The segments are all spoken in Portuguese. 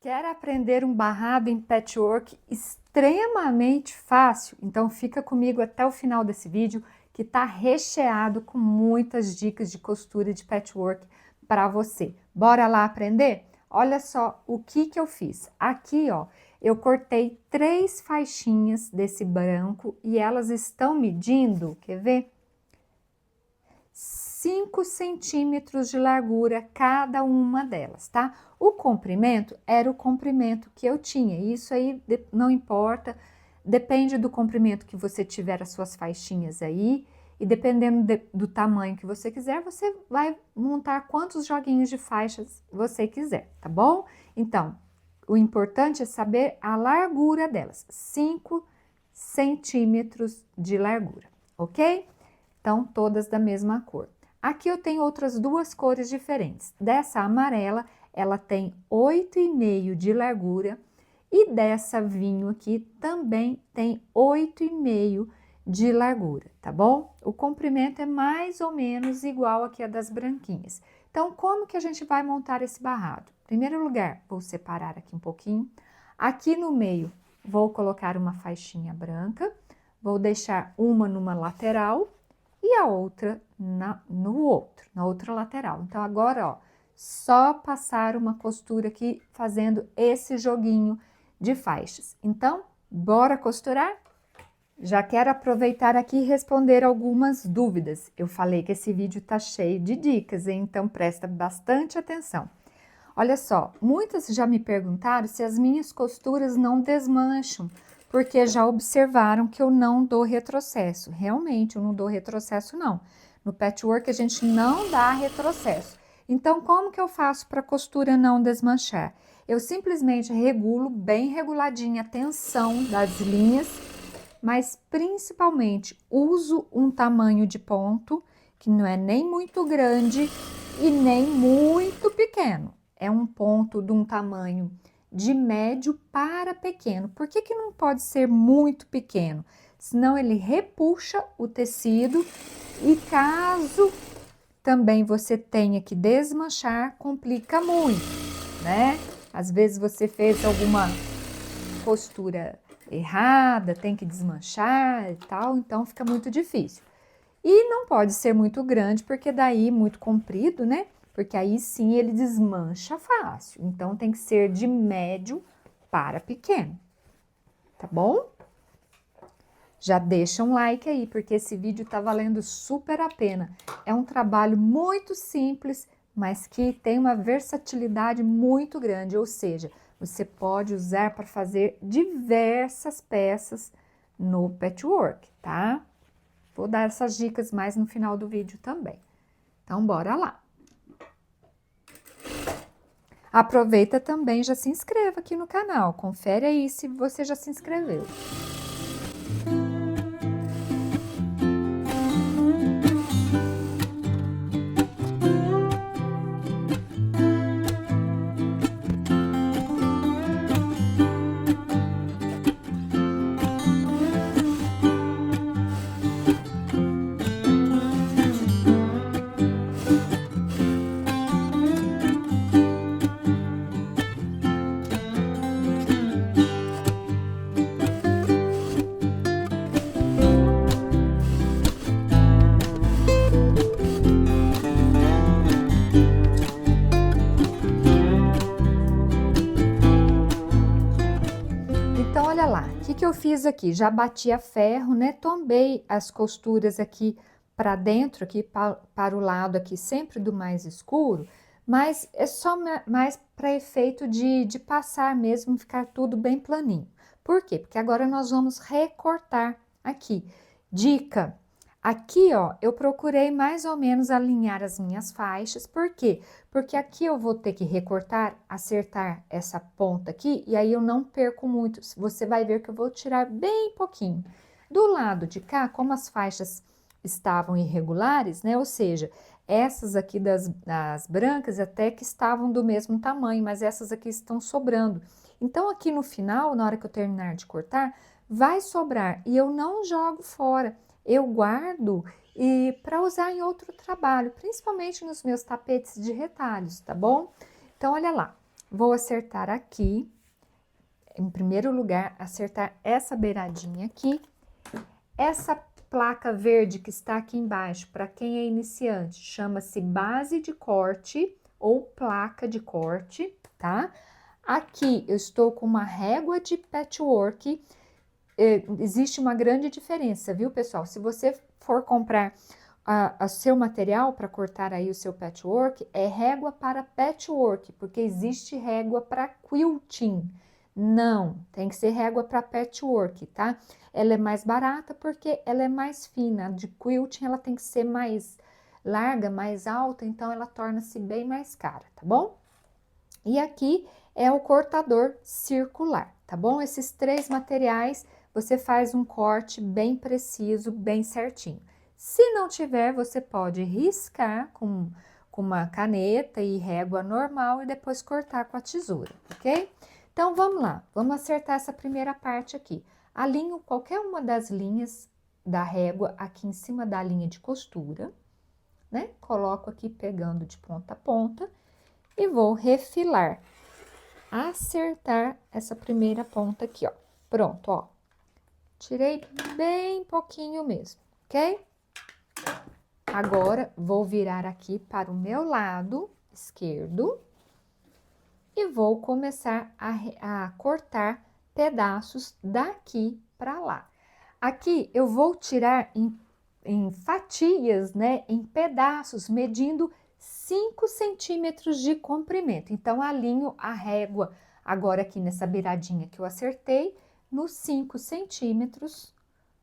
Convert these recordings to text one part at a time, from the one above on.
Quer aprender um barrado em patchwork extremamente fácil? Então fica comigo até o final desse vídeo que está recheado com muitas dicas de costura de patchwork para você. Bora lá aprender? Olha só o que eu fiz. Aqui, ó, eu cortei 3 faixinhas desse branco e elas estão medindo, quer ver? 5 centímetros de largura cada uma delas, tá? O comprimento era o comprimento que eu tinha, isso aí não importa, depende do comprimento que você tiver as suas faixinhas aí, e dependendo do tamanho que você quiser, você vai montar quantos joguinhos de faixas você quiser, tá bom? Então, o importante é saber a largura delas, 5 centímetros de largura, ok? Então, todas da mesma cor. Aqui eu tenho outras 2 cores diferentes. Dessa amarela, ela tem 8,5 de largura e dessa vinho aqui também tem 8,5 de largura, tá bom? O comprimento é mais ou menos igual aqui a das branquinhas. Então, como que a gente vai montar esse barrado? Em primeiro lugar, vou separar aqui um pouquinho. Aqui no meio, vou colocar uma faixinha branca, vou deixar uma numa lateral e a outra na outra lateral. Então, agora, ó, só passar uma costura aqui fazendo esse joguinho de faixas. Então, bora costurar? Já quero aproveitar aqui e responder algumas dúvidas. Eu falei que esse vídeo tá cheio de dicas, hein? Então presta bastante atenção. Olha só, muitas já me perguntaram se as minhas costuras não desmancham, porque já observaram que eu não dou retrocesso. Realmente, eu não dou retrocesso, não. No patchwork, a gente não dá retrocesso. Então, como que eu faço para a costura não desmanchar? Eu simplesmente regulo bem reguladinha a tensão das linhas, mas principalmente uso um tamanho de ponto que não é nem muito grande e nem muito pequeno. É um ponto de um tamanho de médio para pequeno. Por que que não pode ser muito pequeno? Senão ele repuxa o tecido e caso também você tenha que desmanchar, complica muito, né? Às vezes você fez alguma costura errada, tem que desmanchar e tal, então fica muito difícil. E não pode ser muito grande, porque daí muito comprido, né? Porque aí sim ele desmancha fácil. Então tem que ser de médio para pequeno, tá bom? Já deixa um like aí, porque esse vídeo tá valendo super a pena. É um trabalho muito simples, mas que tem uma versatilidade muito grande, ou seja, você pode usar para fazer diversas peças no patchwork, tá? Vou dar essas dicas mais no final do vídeo também. Então, bora lá! Aproveita também, já se inscreva aqui no canal, confere aí se você já se inscreveu. Então, olha lá, o que eu fiz aqui? Já bati a ferro, né? Tombei as costuras aqui para dentro, aqui para o lado aqui, sempre do mais escuro, mas é só mais para efeito de passar mesmo, ficar tudo bem planinho. Por quê? Porque agora nós vamos recortar aqui. Dica! Aqui, ó, eu procurei mais ou menos alinhar as minhas faixas, por quê? Porque aqui eu vou ter que recortar, acertar essa ponta aqui, e aí eu não perco muito, você vai ver que eu vou tirar bem pouquinho. Do lado de cá, como as faixas estavam irregulares, né, ou seja, essas aqui das brancas até que estavam do mesmo tamanho, mas essas aqui estão sobrando. Então, aqui no final, na hora que eu terminar de cortar, vai sobrar, e eu não jogo fora. Eu guardo e para usar em outro trabalho, principalmente nos meus tapetes de retalhos, tá bom? Então, olha lá, Vou acertar aqui, em primeiro lugar, acertar essa beiradinha aqui. Essa placa verde que está aqui embaixo, para quem é iniciante, chama-se base de corte ou placa de corte, tá? Aqui eu estou com uma régua de patchwork. Existe uma grande diferença, viu, pessoal? Se você for comprar o seu material para cortar aí o seu patchwork, é régua para patchwork, porque existe régua para quilting. Não, tem que ser régua para patchwork, tá? Ela é mais barata porque ela é mais fina. A de quilting, ela tem que ser mais larga, mais alta, então ela torna-se bem mais cara, tá bom? E aqui é o cortador circular, tá bom? Esses três materiais, você faz um corte bem preciso, bem certinho. Se não tiver, você pode riscar com uma caneta e régua normal e depois cortar com a tesoura, ok? Então, vamos lá, vamos acertar essa primeira parte aqui. Alinho qualquer uma das linhas da régua aqui em cima da linha de costura, né? Coloco aqui pegando de ponta a ponta e vou refilar, acertar essa primeira ponta aqui, ó. Pronto, ó. Tirei bem pouquinho mesmo, ok? Agora, vou virar aqui para o meu lado esquerdo e vou começar a cortar pedaços daqui para lá. Aqui eu vou tirar em fatias, né, em pedaços, medindo 5 centímetros de comprimento. Então, alinho a régua agora aqui nessa beiradinha que eu acertei, nos 5 centímetros,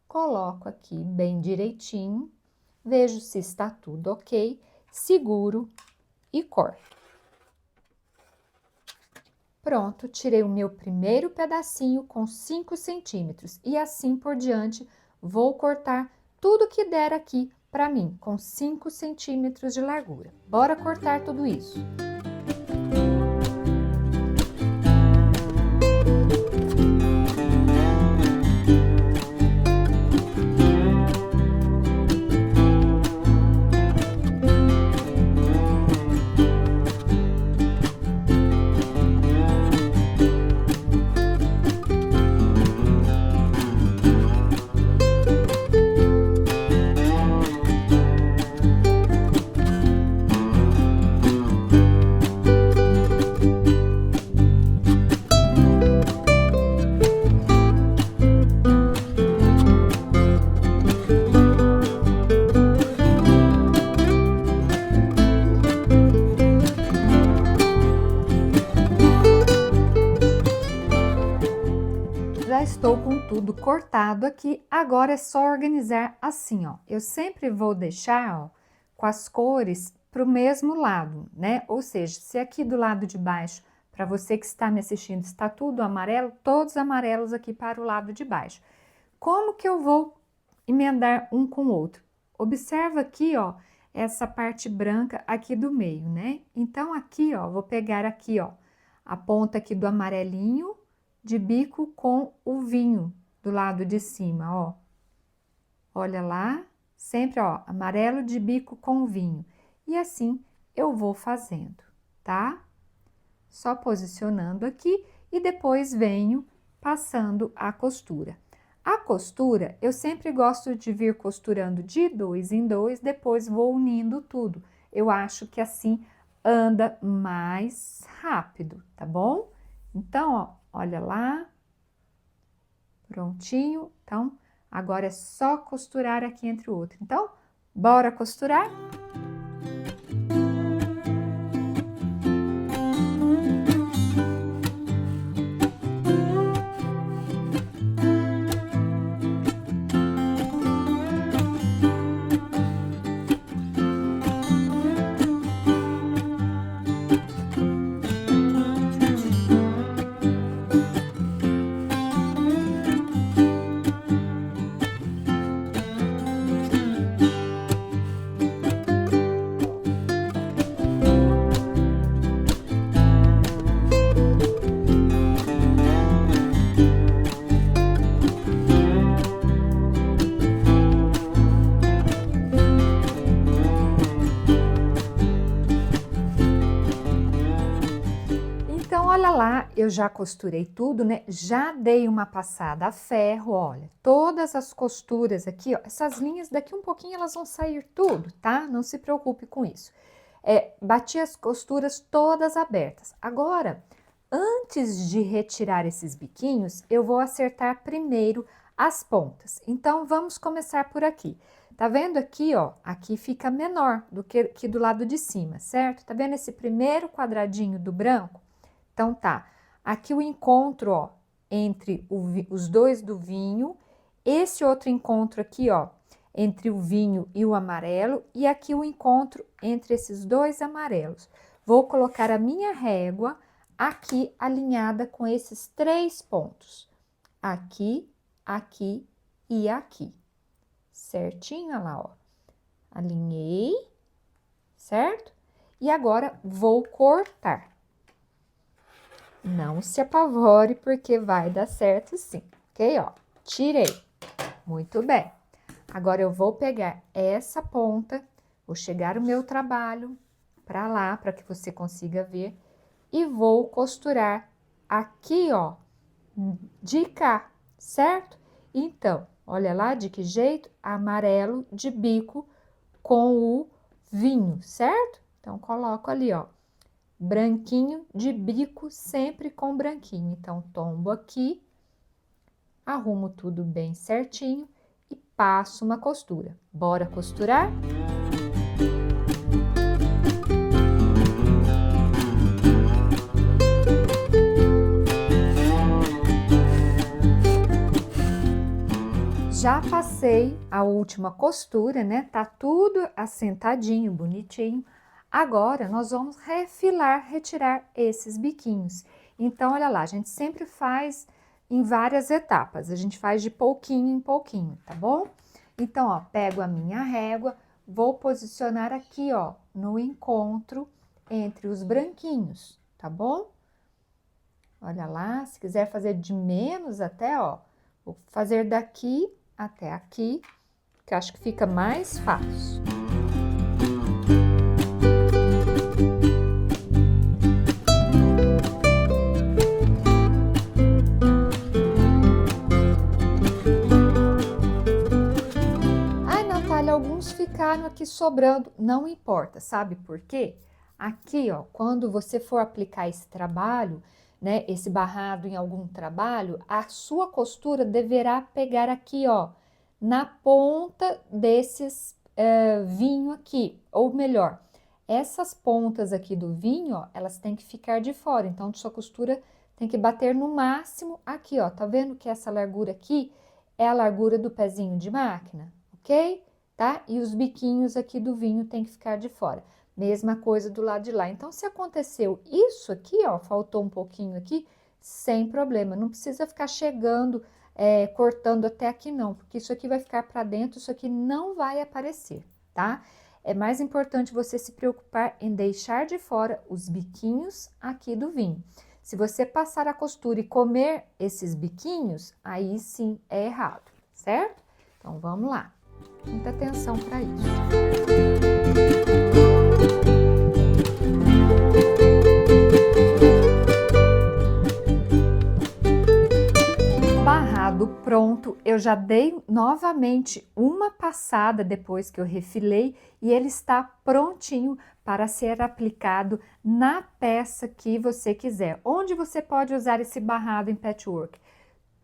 coloco aqui bem direitinho, vejo se está tudo ok, seguro e corto. Pronto, tirei o meu primeiro pedacinho com 5 centímetros e assim por diante, vou cortar tudo que der aqui para mim, com 5 centímetros de largura. Bora cortar tudo isso. Já estou com tudo cortado aqui, agora é só organizar assim, ó. Eu sempre vou deixar, ó, com as cores para o mesmo lado, né? Ou seja, se aqui do lado de baixo, para você que está me assistindo, está tudo amarelo, todos amarelos aqui para o lado de baixo. Como que eu vou emendar um com o outro? Observa aqui, ó, essa parte branca aqui do meio, né? Então, aqui, ó, vou pegar aqui, ó, a ponta aqui do amarelinho, de bico com o vinho do lado de cima, ó. Olha lá, sempre, ó, amarelo de bico com vinho. E assim eu vou fazendo, tá? Só posicionando aqui e depois venho passando a costura. A costura, eu sempre gosto de vir costurando de 2 em 2, depois vou unindo tudo. Eu acho que assim anda mais rápido, tá bom? Então, ó, olha lá, prontinho. Então, agora é só costurar aqui entre o outro. Então, bora costurar? já costurei tudo, né? Já dei uma passada a ferro, olha. Todas as costuras aqui, ó, essas linhas daqui um pouquinho elas vão sair tudo, tá? Não se preocupe com isso. Bati as costuras todas abertas. Agora, antes de retirar esses biquinhos, eu vou acertar primeiro as pontas. Então, vamos começar por aqui. Tá vendo aqui, ó? Aqui fica menor do que aqui do lado de cima, certo? Tá vendo esse primeiro quadradinho do branco? Então, tá. Aqui o encontro, ó, entre os dois do vinho. Esse outro encontro aqui, ó, entre o vinho e o amarelo. E aqui o encontro entre esses dois amarelos. Vou colocar a minha régua aqui alinhada com esses 3 pontos. Aqui, aqui e aqui. Certinho, olha lá, ó. Alinhei, certo? E agora vou cortar. Não se apavore, porque vai dar certo sim, ok? Ó, tirei. Muito bem. Agora eu vou pegar essa ponta, vou chegar o meu trabalho para lá, para que você consiga ver, e vou costurar aqui, ó, de cá, certo? Então, olha lá de que jeito? Amarelo de bico com o vinho, certo? Então, coloco ali, ó, branquinho de bico, sempre com branquinho. Então, tombo aqui, arrumo tudo bem certinho e passo uma costura. Bora costurar? Já passei a última costura, né? Tá tudo assentadinho, bonitinho. Agora, nós vamos refilar, retirar esses biquinhos. Então, olha lá, a gente sempre faz em várias etapas. A gente faz de pouquinho em pouquinho, tá bom? Então, ó, pego a minha régua, vou posicionar aqui, ó, no encontro entre os branquinhos, tá bom? Olha lá, se quiser fazer de menos até, ó, vou fazer daqui até aqui, que eu acho que fica mais fácil. Ai, Natália, alguns ficaram aqui sobrando. Não importa, sabe por quê? Aqui, ó, quando você for aplicar esse trabalho, né, esse barrado em algum trabalho, a sua costura deverá pegar aqui, ó, na ponta desses vinho aqui, ou melhor, essas pontas aqui do vinho, ó, elas têm que ficar de fora, então sua costura tem que bater no máximo aqui, ó, tá vendo que essa largura aqui é a largura do pezinho de máquina, ok? Tá? E os biquinhos aqui do vinho tem que ficar de fora. Mesma coisa do lado de lá. Então, se aconteceu isso aqui, ó, faltou um pouquinho aqui, sem problema. Não precisa ficar chegando, cortando até aqui não, porque isso aqui vai ficar para dentro, isso aqui não vai aparecer, tá? É mais importante você se preocupar em deixar de fora os biquinhos aqui do vinho. Se você passar a costura e comer esses biquinhos, aí sim é errado, certo? Então, vamos lá. Muita atenção para isso. Barrado pronto, eu já dei novamente uma passada depois que eu refilei e ele está prontinho para ser aplicado na peça que você quiser. Onde você pode usar esse barrado em patchwork?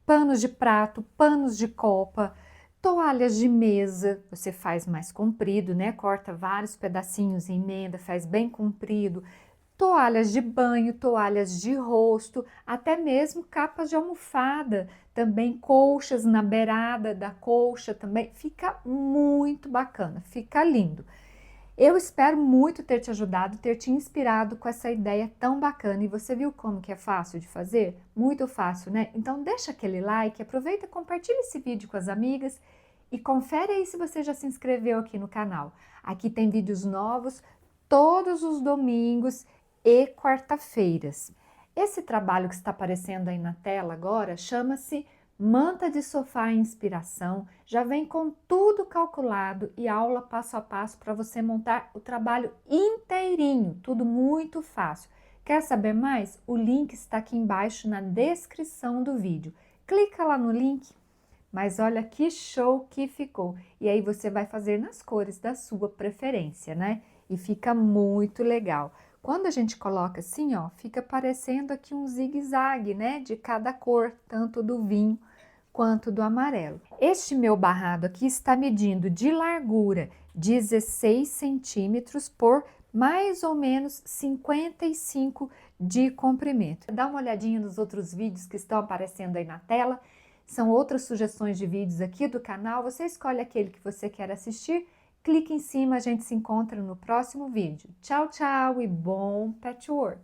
Panos de prato, panos de copa, toalhas de mesa, você faz mais comprido, né? Corta vários pedacinhos em emenda, faz bem comprido. Toalhas de banho, toalhas de rosto, até mesmo capas de almofada, também colchas na beirada da colcha também. Fica muito bacana, fica lindo. Eu espero muito ter te ajudado, ter te inspirado com essa ideia tão bacana. E você viu como que é fácil de fazer? Muito fácil, né? Então deixa aquele like, aproveita e compartilha esse vídeo com as amigas e confere aí se você já se inscreveu aqui no canal. Aqui tem vídeos novos todos os domingos e quarta-feiras. Esse trabalho que está aparecendo aí na tela agora chama-se Manta de Sofá Inspiração, já vem com tudo calculado e aula passo a passo para você montar o trabalho inteirinho, tudo muito fácil. Quer saber mais? O link está aqui embaixo na descrição do vídeo. Clica lá no link, mas olha que show que ficou. E aí você vai fazer nas cores da sua preferência, né? E fica muito legal. Quando a gente coloca assim, ó, fica parecendo aqui um zigue-zague, né? De cada cor, tanto do vinho quanto do amarelo. Este meu barrado aqui está medindo de largura 16 centímetros por mais ou menos 55 de comprimento. Dá uma olhadinha nos outros vídeos que estão aparecendo aí na tela. São outras sugestões de vídeos aqui do canal. Você escolhe aquele que você quer assistir. Clique em cima, a gente se encontra no próximo vídeo. Tchau, tchau e bom patchwork!